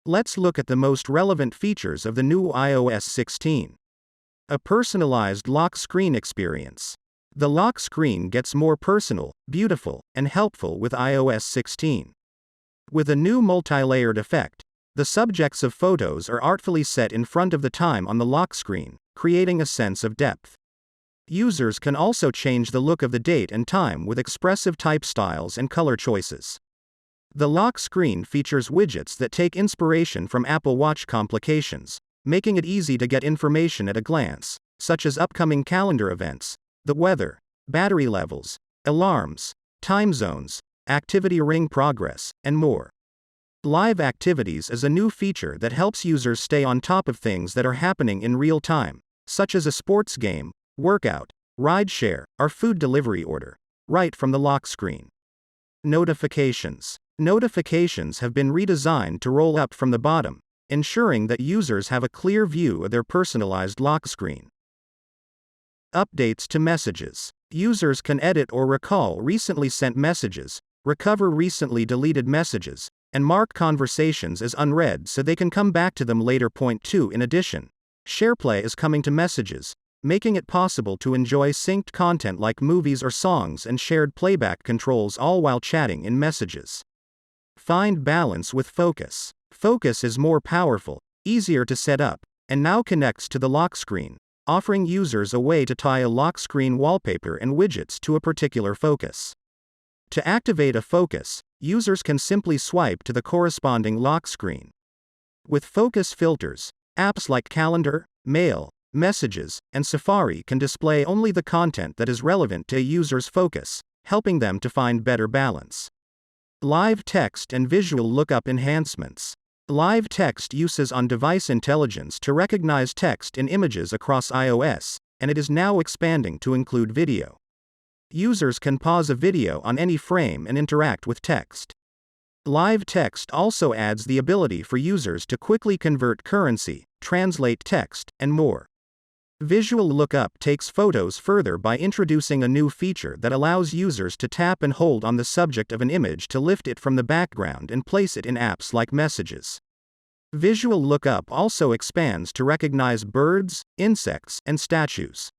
Let's look at the most relevant features of the new iOS 16. A personalized lock screen experience. The lock screen gets more personal, beautiful, and helpful with iOS 16. With a new multi-layered effect, the subjects of photos are artfully set in front of the time on the lock screen, creating a sense of depth. Users can also change the look of the date and time with expressive type styles and color choices. The lock screen features widgets that take inspiration from Apple Watch complications, making it easy to get information at a glance, such as upcoming calendar events, the weather, battery levels, alarms, time zones, activity ring progress, and more. Live Activities is a new feature that helps users stay on top of things that are happening in real time, such as a sports game, workout, rideshare, or food delivery order, right from the lock screen. Notifications. Notifications have been redesigned to roll up from the bottom, ensuring that users have a clear view of their personalized lock screen. Updates to messages. Users can edit or recall recently sent messages, recover recently deleted messages, and mark conversations as unread so they can come back to them later. Point 2. In addition, SharePlay is coming to messages, making it possible to enjoy synced content like movies or songs and shared playback controls all while chatting in messages. Find balance with Focus. Focus is more powerful, easier to set up, and now connects to the lock screen, offering users a way to tie a lock screen wallpaper and widgets to a particular focus. To activate a focus, users can simply swipe to the corresponding lock screen. With focus filters, apps like Calendar, Mail, Messages, and Safari can display only the content that is relevant to a user's focus, helping them to find better balance. Live text and visual lookup enhancements. Live text uses on-device intelligence to recognize text in images across iOS, and it is now expanding to include video. Users can pause a video on any frame and interact with text. Live text also adds the ability for users to quickly convert currency, translate text, and more. Visual Lookup takes photos further by introducing a new feature that allows users to tap and hold on the subject of an image to lift it from the background and place it in apps like Messages. Visual Lookup also expands to recognize birds, insects, and statues.